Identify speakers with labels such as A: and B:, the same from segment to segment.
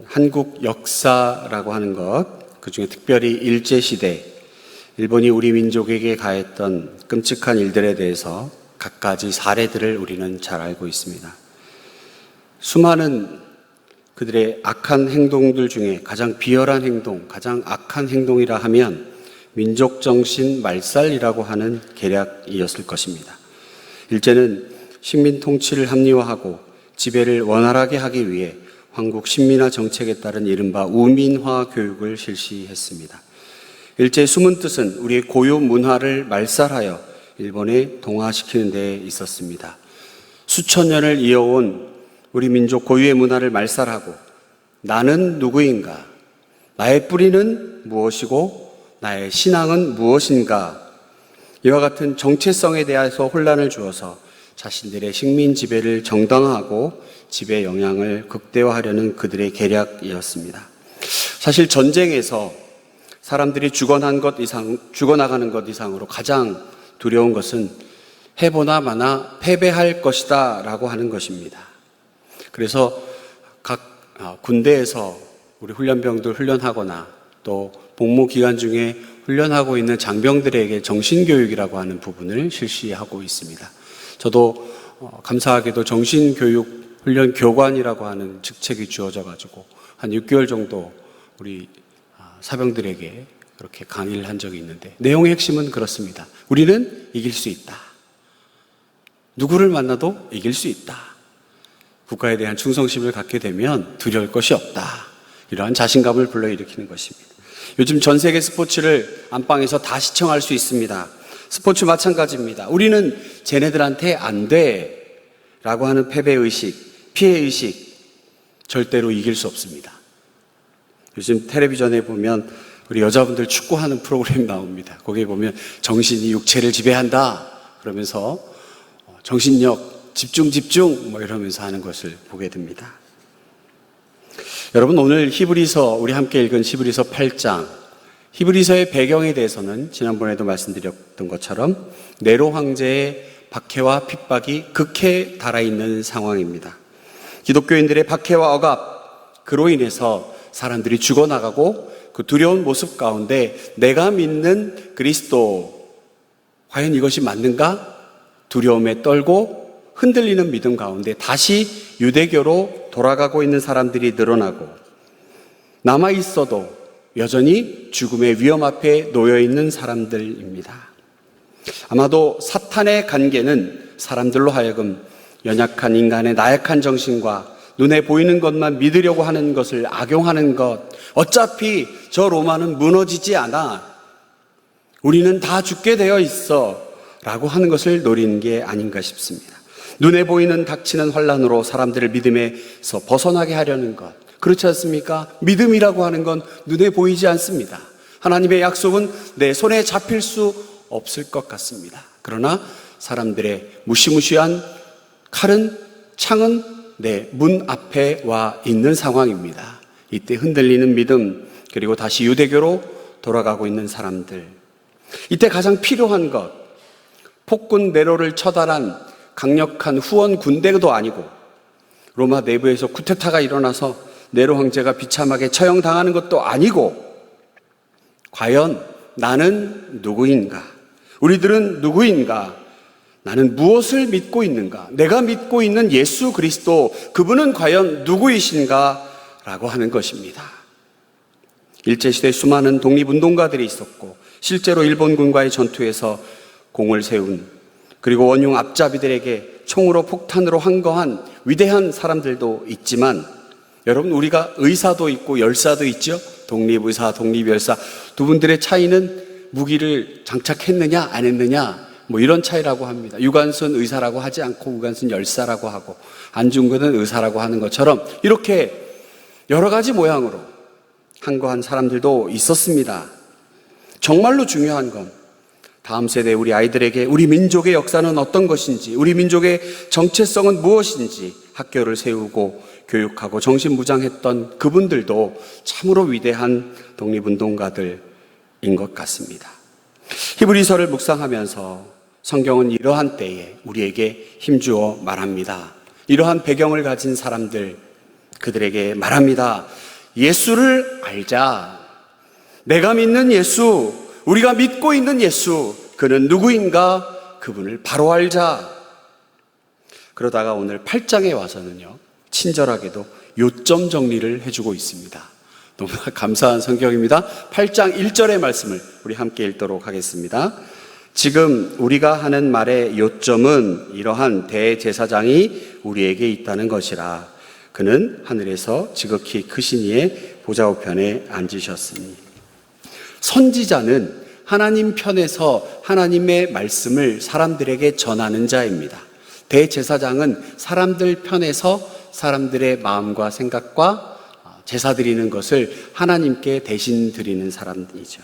A: 한국 역사라고 하는 것, 그중에 특별히 일제시대, 일본이 우리 민족에게 가했던 끔찍한 일들에 대해서 갖가지 사례들을 우리는 잘 알고 있습니다. 수많은 그들의 악한 행동들 중에 가장 비열한 행동, 가장 악한 행동이라 하면 민족정신 말살이라고 하는 계략이었을 것입니다. 일제는 식민 통치를 합리화하고 지배를 원활하게 하기 위해 황국 식민화 정책에 따른 이른바 우민화 교육을 실시했습니다. 일제의 숨은 뜻은 우리의 고유 문화를 말살하여 일본에 동화시키는 데 있었습니다. 수천 년을 이어온 우리 민족 고유의 문화를 말살하고 나는 누구인가? 나의 뿌리는 무엇이고 나의 신앙은 무엇인가? 이와 같은 정체성에 대해서 혼란을 주어서 자신들의 식민 지배를 정당화하고 지배 영향을 극대화하려는 그들의 계략이었습니다. 사실 전쟁에서 사람들이 죽어나가는 것 이상으로 가장 두려운 것은 해보나 마나 패배할 것이다 라고 하는 것입니다. 그래서 각 군대에서 우리 훈련병들 훈련하거나 또 복무 기간 중에 훈련하고 있는 장병들에게 정신교육이라고 하는 부분을 실시하고 있습니다. 저도 감사하게도 정신교육 훈련 교관이라고 하는 직책이 주어져 가지고 한 6개월 정도 우리 사병들에게 그렇게 강의를 한 적이 있는데 내용의 핵심은 그렇습니다. 우리는 이길 수 있다. 누구를 만나도 이길 수 있다. 국가에 대한 충성심을 갖게 되면 두려울 것이 없다. 이러한 자신감을 불러일으키는 것입니다. 요즘 전 세계 스포츠를 안방에서 다 시청할 수 있습니다. 스포츠 마찬가지입니다. 우리는 쟤네들한테 안 돼 라고 하는 패배의식, 피해의식 절대로 이길 수 없습니다. 요즘 텔레비전에 보면 우리 여자분들 축구하는 프로그램이 나옵니다. 거기에 보면 정신이 육체를 지배한다 그러면서 정신력, 집중 뭐 이러면서 하는 것을 보게 됩니다. 여러분, 오늘 히브리서, 우리 함께 읽은 히브리서 8장, 히브리서의 배경에 대해서는 지난번에도 말씀드렸던 것처럼 네로 황제의 박해와 핍박이 극해에 달아있는 상황입니다. 기독교인들의 박해와 억압, 그로 인해서 사람들이 죽어나가고 그 두려운 모습 가운데 내가 믿는 그리스도, 과연 이것이 맞는가? 두려움에 떨고 흔들리는 믿음 가운데 다시 유대교로 돌아가고 있는 사람들이 늘어나고 남아있어도 여전히 죽음의 위험 앞에 놓여있는 사람들입니다. 아마도 사탄의 관계는 사람들로 하여금 연약한 인간의 나약한 정신과 눈에 보이는 것만 믿으려고 하는 것을 악용하는 것, 어차피 저 로마는 무너지지 않아, 우리는 다 죽게 되어 있어 라고 하는 것을 노리는 게 아닌가 싶습니다. 눈에 보이는 닥치는 환난으로 사람들을 믿음에서 벗어나게 하려는 것, 그렇지 않습니까? 믿음이라고 하는 건 눈에 보이지 않습니다. 하나님의 약속은 내 손에 잡힐 수 없을 것 같습니다. 그러나 사람들의 무시무시한 칼은, 창은 내 문 앞에 와 있는 상황입니다. 이때 흔들리는 믿음, 그리고 다시 유대교로 돌아가고 있는 사람들, 이때 가장 필요한 것, 폭군 네로를 처단한 강력한 후원 군대도 아니고 로마 내부에서 쿠데타가 일어나서 네로 황제가 비참하게 처형당하는 것도 아니고, 과연 나는 누구인가? 우리들은 누구인가? 나는 무엇을 믿고 있는가? 내가 믿고 있는 예수 그리스도, 그분은 과연 누구이신가? 라고 하는 것입니다. 일제시대 수많은 독립운동가들이 있었고 실제로 일본군과의 전투에서 공을 세운, 그리고 원흉 앞잡이들에게 총으로 폭탄으로 항거한 위대한 사람들도 있지만, 여러분, 우리가 의사도 있고 열사도 있죠. 독립의사, 독립열사. 두 분들의 차이는 무기를 장착했느냐 안 했느냐, 뭐 이런 차이라고 합니다. 유관순 의사라고 하지 않고 유관순 열사라고 하고, 안중근은 의사라고 하는 것처럼 이렇게 여러 가지 모양으로 항거한 사람들도 있었습니다. 정말로 중요한 건 다음 세대 우리 아이들에게 우리 민족의 역사는 어떤 것인지, 우리 민족의 정체성은 무엇인지 학교를 세우고 교육하고 정신무장했던 그분들도 참으로 위대한 독립운동가들인 것 같습니다. 히브리서를 묵상하면서 성경은 이러한 때에 우리에게 힘주어 말합니다. 이러한 배경을 가진 사람들, 그들에게 말합니다. 예수를 알자. 내가 믿는 예수, 우리가 믿고 있는 예수, 그는 누구인가? 그분을 바로 알자. 그러다가 오늘 8장에 와서는요, 친절하게도 요점 정리를 해주고 있습니다. 너무나 감사한 성경입니다. 8장 1절의 말씀을 우리 함께 읽도록 하겠습니다. 지금 우리가 하는 말의 요점은 이러한 대제사장이 우리에게 있다는 것이라. 그는 하늘에서 지극히 크신 이의 보좌 우편에 앉으셨으니. 선지자는 하나님 편에서 하나님의 말씀을 사람들에게 전하는 자입니다. 대제사장은 사람들 편에서 사람들의 마음과 생각과 제사 드리는 것을 하나님께 대신 드리는 사람이죠.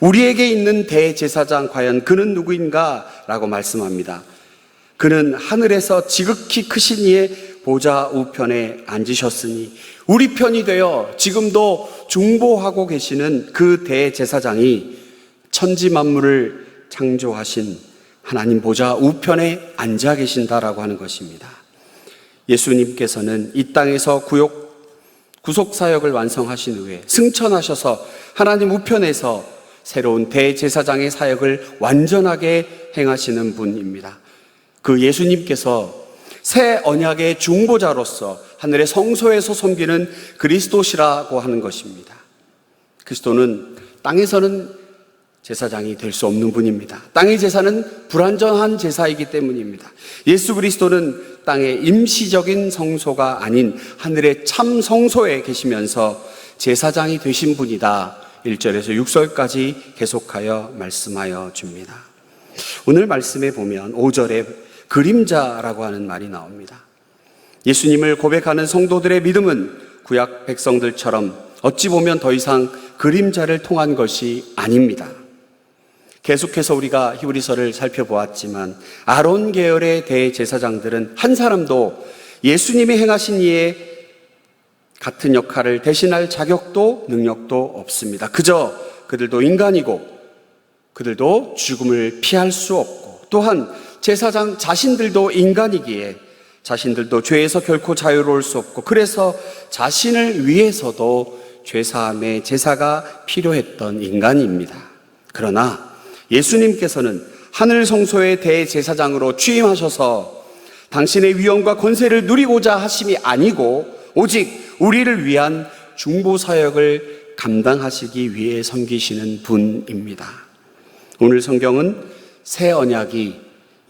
A: 우리에게 있는 대제사장 과연 그는 누구인가? 라고 말씀합니다. 그는 하늘에서 지극히 크신 이의 보좌 우편에 앉으셨으니, 우리 편이 되어 지금도 중보하고 계시는 그 대제사장이 천지 만물을 창조하신 하나님 보좌 우편에 앉아 계신다라고 하는 것입니다. 예수님께서는 이 땅에서 구속 사역을 완성하신 후에 승천하셔서 하나님 우편에서 새로운 대제사장의 사역을 완전하게 행하시는 분입니다. 그 예수님께서 새 언약의 중보자로서 하늘의 성소에서 섬기는 그리스도시라고 하는 것입니다. 그리스도는 땅에서는 제사장이 될 수 없는 분입니다. 땅의 제사는 불완전한 제사이기 때문입니다. 예수 그리스도는 땅의 임시적인 성소가 아닌 하늘의 참 성소에 계시면서 제사장이 되신 분이다. 1절에서 6절까지 계속하여 말씀하여 줍니다. 오늘 말씀에 보면 5절에 그림자라고 하는 말이 나옵니다. 예수님을 고백하는 성도들의 믿음은 구약 백성들처럼 어찌 보면 더 이상 그림자를 통한 것이 아닙니다. 계속해서 우리가 히브리서를 살펴보았지만 아론 계열의 대제사장들은 한 사람도 예수님이 행하신 이에 같은 역할을 대신할 자격도 능력도 없습니다. 그저 그들도 인간이고 그들도 죽음을 피할 수 없고, 또한 제사장 자신들도 인간이기에 자신들도 죄에서 결코 자유로울 수 없고, 그래서 자신을 위해서도 죄사함의 제사가 필요했던 인간입니다. 그러나 예수님께서는 하늘 성소의 대제사장으로 취임하셔서 당신의 위엄과 권세를 누리고자 하심이 아니고 오직 우리를 위한 중보 사역을 감당하시기 위해 섬기시는 분입니다. 오늘 성경은 새 언약이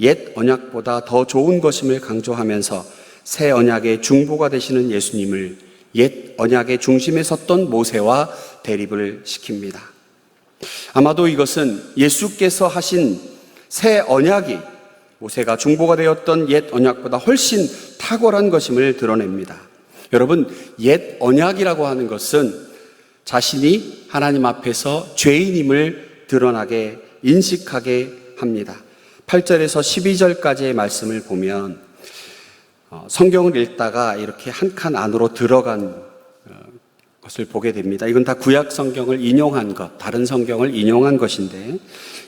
A: 옛 언약보다 더 좋은 것임을 강조하면서 새 언약의 중보가 되시는 예수님을 옛 언약의 중심에 섰던 모세와 대립을 시킵니다. 아마도 이것은 예수께서 하신 새 언약이 모세가 중보가 되었던 옛 언약보다 훨씬 탁월한 것임을 드러냅니다. 여러분, 옛 언약이라고 하는 것은 자신이 하나님 앞에서 죄인임을 드러나게 인식하게 합니다. 8절에서 12절까지의 말씀을 보면 성경을 읽다가 이렇게 한 칸 안으로 들어간 것을 보게 됩니다. 이건 다 구약 성경을 인용한 것, 다른 성경을 인용한 것인데,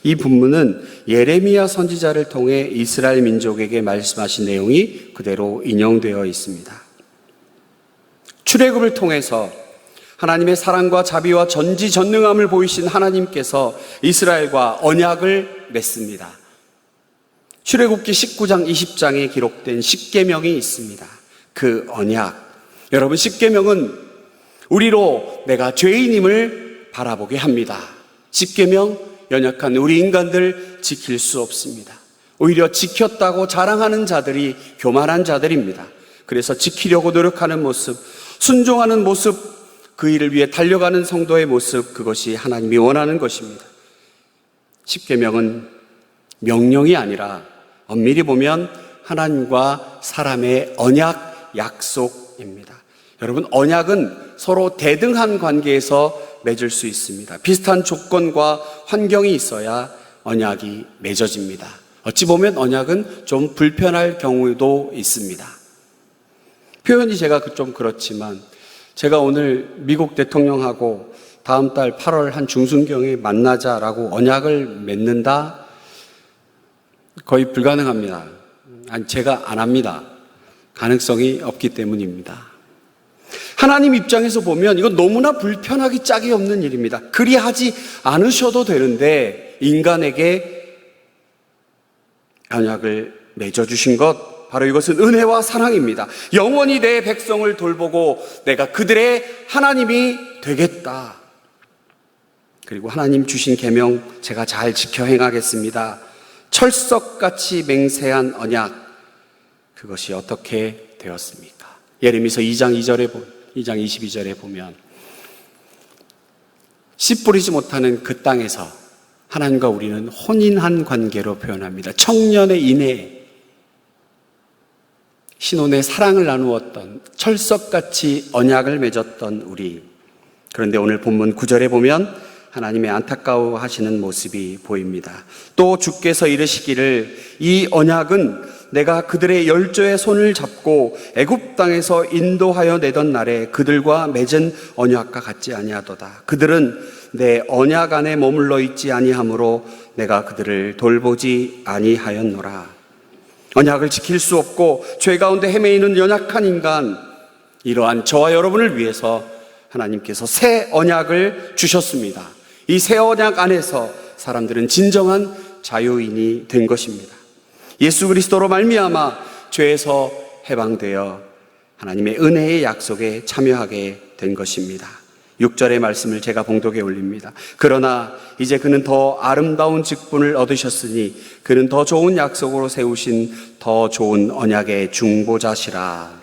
A: 이 본문은 예레미야 선지자를 통해 이스라엘 민족에게 말씀하신 내용이 그대로 인용되어 있습니다. 출애굽을 통해서 하나님의 사랑과 자비와 전지전능함을 보이신 하나님께서 이스라엘과 언약을 맺습니다. 출애굽기 19장 20장에 기록된 십계명이 있습니다. 그 언약, 여러분, 십계명은 우리로 내가 죄인임을 바라보게 합니다. 십계명, 연약한 우리 인간들 지킬 수 없습니다. 오히려 지켰다고 자랑하는 자들이 교만한 자들입니다. 그래서 지키려고 노력하는 모습, 순종하는 모습, 그 일을 위해 달려가는 성도의 모습, 그것이 하나님이 원하는 것입니다. 십계명은 명령이 아니라 엄밀히 보면 하나님과 사람의 언약, 약속입니다. 여러분, 언약은 서로 대등한 관계에서 맺을 수 있습니다. 비슷한 조건과 환경이 있어야 언약이 맺어집니다. 어찌 보면 언약은 좀 불편할 경우도 있습니다. 표현이 제가 좀 그렇지만, 제가 오늘 미국 대통령하고 다음 달 8월 한 중순경에 만나자라고 언약을 맺는다? 거의 불가능합니다. 아니, 제가 안 합니다. 가능성이 없기 때문입니다. 하나님 입장에서 보면 이건 너무나 불편하기 짝이 없는 일입니다. 그리하지 않으셔도 되는데 인간에게 언약을 맺어주신 것, 바로 이것은 은혜와 사랑입니다. 영원히 내 백성을 돌보고 내가 그들의 하나님이 되겠다. 그리고 하나님 주신 계명 제가 잘 지켜 행하겠습니다. 철석같이 맹세한 언약, 그것이 어떻게 되었습니까? 예레미서 2장 22절에 보면 씨 뿌리지 못하는 그 땅에서 하나님과 우리는 혼인한 관계로 표현합니다. 청년의 인애, 신혼의 사랑을 나누었던, 철석같이 언약을 맺었던 우리. 그런데 오늘 본문 9절에 보면 하나님의 안타까워하시는 모습이 보입니다. 또 주께서 이르시기를 이 언약은 내가 그들의 열조의 손을 잡고 애굽 땅에서 인도하여 내던 날에 그들과 맺은 언약과 같지 아니하도다. 그들은 내 언약 안에 머물러 있지 아니하므로 내가 그들을 돌보지 아니하였노라. 언약을 지킬 수 없고 죄 가운데 헤매이는 연약한 인간, 이러한 저와 여러분을 위해서 하나님께서 새 언약을 주셨습니다. 이 새 언약 안에서 사람들은 진정한 자유인이 된 것입니다. 예수 그리스도로 말미암아 죄에서 해방되어 하나님의 은혜의 약속에 참여하게 된 것입니다. 6절의 말씀을 제가 봉독에 올립니다. 그러나 이제 그는 더 아름다운 직분을 얻으셨으니 그는 더 좋은 약속으로 세우신 더 좋은 언약의 중보자시라.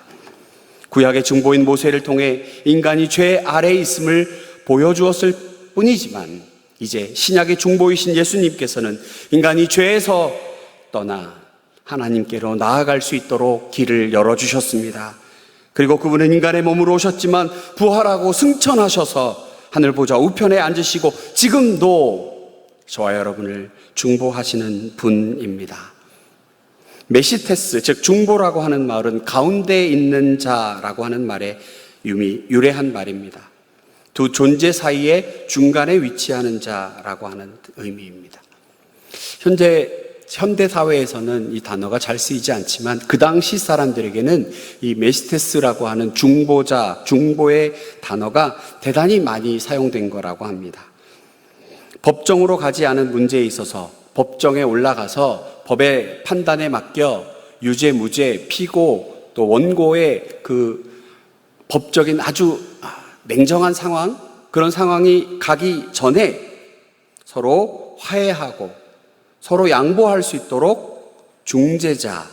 A: 구약의 중보인 모세를 통해 인간이 죄 아래에 있음을 보여주었을 뿐이지만 이제 신약의 중보이신 예수님께서는 인간이 죄에서 떠나 하나님께로 나아갈 수 있도록 길을 열어주셨습니다. 그리고 그분은 인간의 몸으로 오셨지만 부활하고 승천하셔서 하늘 보좌 우편에 앉으시고 지금도 저와 여러분을 중보하시는 분입니다. 메시테스, 즉 중보라고 하는 말은 가운데 있는 자라고 하는 말에 유래한 말입니다. 두 존재 사이에 중간에 위치하는 자라고 하는 의미입니다. 현대 사회에서는 이 단어가 잘 쓰이지 않지만 그 당시 사람들에게는 이 메시테스라고 하는 중보자, 중보의 단어가 대단히 많이 사용된 거라고 합니다. 법정으로 가지 않은 문제에 있어서 법정에 올라가서 법의 판단에 맡겨 유죄, 무죄, 피고 또 원고의 그 법적인 아주 냉정한 상황, 그런 상황이 가기 전에 서로 화해하고 서로 양보할 수 있도록 중재자,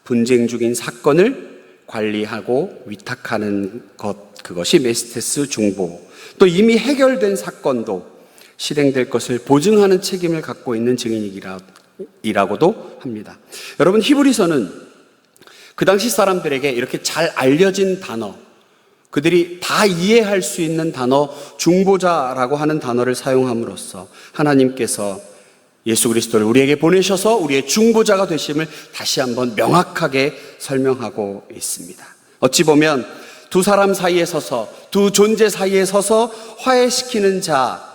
A: 분쟁 중인 사건을 관리하고 위탁하는 것, 그것이 메시테스 중보. 또 이미 해결된 사건도 실행될 것을 보증하는 책임을 갖고 있는 증인이라고도 합니다. 여러분, 히브리서는 그 당시 사람들에게 이렇게 잘 알려진 단어, 그들이 다 이해할 수 있는 단어, 중보자라고 하는 단어를 사용함으로써 하나님께서 예수 그리스도를 우리에게 보내셔서 우리의 중보자가 되심을 다시 한번 명확하게 설명하고 있습니다. 어찌 보면 두 사람 사이에 서서, 두 존재 사이에 서서 화해시키는 자,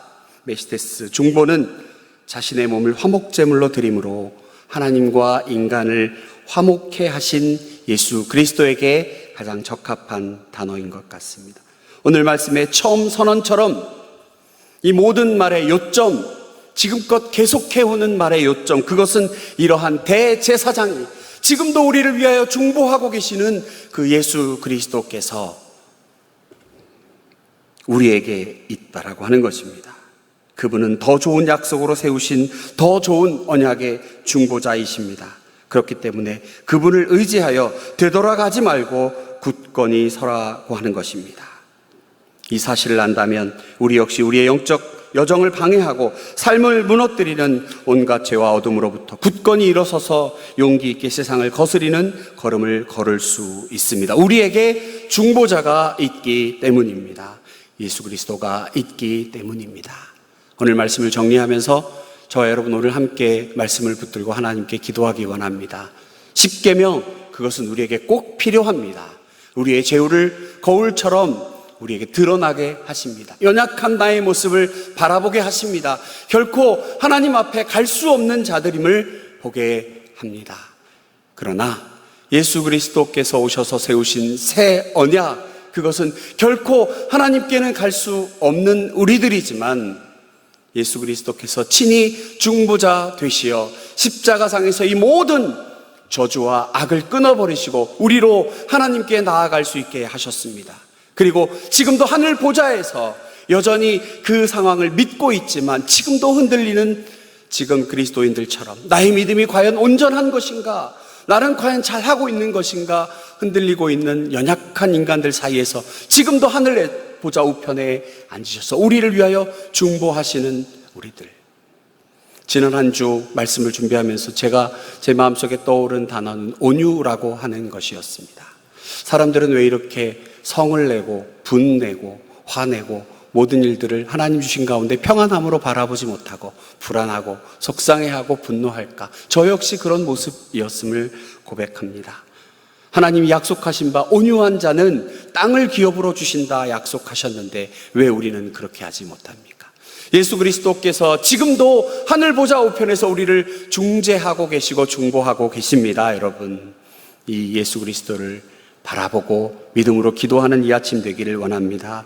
A: 메시테스 중보는 자신의 몸을 화목제물로 드림으로 하나님과 인간을 화목해 하신 예수 그리스도에게 가장 적합한 단어인 것 같습니다. 오늘 말씀의 처음 선언처럼 이 모든 말의 요점, 지금껏 계속해오는 말의 요점, 그것은 이러한 대제사장이 지금도 우리를 위하여 중보하고 계시는 그 예수 그리스도께서 우리에게 있다라고 하는 것입니다. 그분은 더 좋은 약속으로 세우신 더 좋은 언약의 중보자이십니다. 그렇기 때문에 그분을 의지하여 되돌아가지 말고 굳건히 서라고 하는 것입니다. 이 사실을 안다면 우리 역시 우리의 영적 여정을 방해하고 삶을 무너뜨리는 온갖 죄와 어둠으로부터 굳건히 일어서서 용기 있게 세상을 거스리는 걸음을 걸을 수 있습니다. 우리에게 중보자가 있기 때문입니다. 예수 그리스도가 있기 때문입니다. 오늘 말씀을 정리하면서 저와 여러분 오늘 함께 말씀을 붙들고 하나님께 기도하기 원합니다. 십계명, 그것은 우리에게 꼭 필요합니다. 우리의 죄를 거울처럼 우리에게 드러나게 하십니다. 연약한 나의 모습을 바라보게 하십니다. 결코 하나님 앞에 갈 수 없는 자들임을 보게 합니다. 그러나 예수 그리스도께서 오셔서 세우신 새 언약, 그것은 결코 하나님께는 갈 수 없는 우리들이지만 예수 그리스도께서 친히 중보자 되시어 십자가상에서 이 모든 저주와 악을 끊어버리시고 우리로 하나님께 나아갈 수 있게 하셨습니다. 그리고 지금도 하늘 보좌에서 여전히 그 상황을 믿고 있지만 지금도 흔들리는 지금 그리스도인들처럼 나의 믿음이 과연 온전한 것인가? 나는 과연 잘하고 있는 것인가? 흔들리고 있는 연약한 인간들 사이에서 지금도 하늘의 보좌 우편에 앉으셔서 우리를 위하여 중보하시는 우리들. 지난 한 주 말씀을 준비하면서 제가 제 마음속에 떠오른 단어는 온유라고 하는 것이었습니다. 사람들은 왜 이렇게 성을 내고 분내고 화내고 모든 일들을 하나님 주신 가운데 평안함으로 바라보지 못하고 불안하고 속상해하고 분노할까? 저 역시 그런 모습이었음을 고백합니다. 하나님이 약속하신 바 온유한 자는 땅을 기업으로 주신다 약속하셨는데 왜 우리는 그렇게 하지 못합니까? 예수 그리스도께서 지금도 하늘 보좌 우편에서 우리를 중재하고 계시고 중보하고 계십니다. 여러분, 이 예수 그리스도를 바라보고 믿음으로 기도하는 이 아침 되기를 원합니다.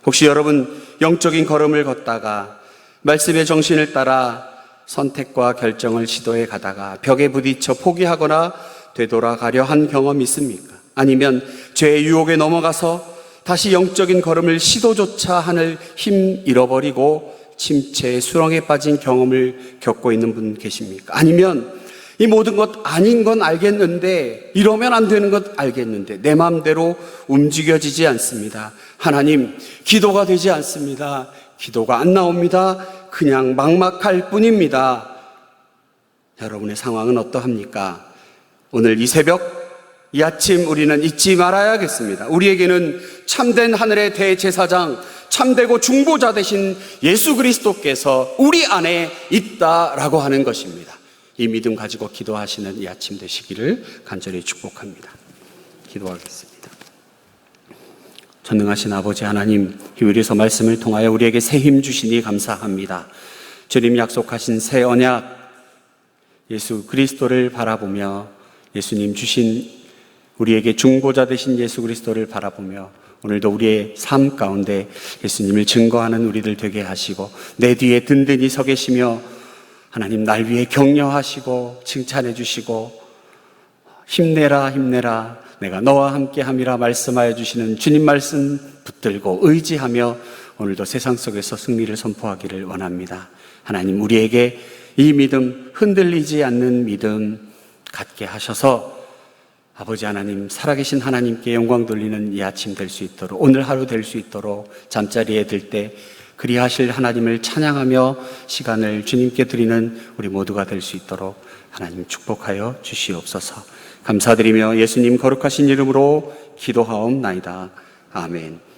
A: 혹시 여러분 영적인 걸음을 걷다가 말씀의 정신을 따라 선택과 결정을 시도해 가다가 벽에 부딪혀 포기하거나 되돌아가려 한 경험이 있습니까? 아니면 죄의 유혹에 넘어가서 다시 영적인 걸음을 시도조차 하는 힘 잃어버리고 침체의 수렁에 빠진 경험을 겪고 있는 분 계십니까? 아니면 이 모든 것 아닌 건 알겠는데 이러면 안 되는 것 알겠는데 내 마음대로 움직여지지 않습니다. 하나님, 기도가 되지 않습니다. 기도가 안 나옵니다. 그냥 막막할 뿐입니다. 여러분의 상황은 어떠합니까? 오늘 이 새벽, 이 아침 우리는 잊지 말아야겠습니다. 우리에게는 참된 하늘의 대제사장, 참되고 중보자 되신 예수 그리스도께서 우리 안에 있다라고 하는 것입니다. 이 믿음 가지고 기도하시는 이 아침 되시기를 간절히 축복합니다. 기도하겠습니다. 전능하신 아버지 하나님, 히브리서 말씀을 통하여 우리에게 새 힘 주시니 감사합니다. 주님 약속하신 새 언약, 예수 그리스도를 바라보며 예수님 주신 우리에게 중보자 되신 예수 그리스도를 바라보며 오늘도 우리의 삶 가운데 예수님을 증거하는 우리들 되게 하시고 내 뒤에 든든히 서 계시며 하나님 날 위해 격려하시고 칭찬해 주시고 힘내라 힘내라 내가 너와 함께함이라 말씀하여 주시는 주님 말씀 붙들고 의지하며 오늘도 세상 속에서 승리를 선포하기를 원합니다. 하나님 우리에게 이 믿음, 흔들리지 않는 믿음 갖게 하셔서 아버지 하나님, 살아계신 하나님께 영광 돌리는 이 아침 될 수 있도록, 오늘 하루 될 수 있도록 잠자리에 들 때 그리하실 하나님을 찬양하며 시간을 주님께 드리는 우리 모두가 될 수 있도록 하나님 축복하여 주시옵소서. 감사드리며 예수님 거룩하신 이름으로 기도하옵나이다. 아멘.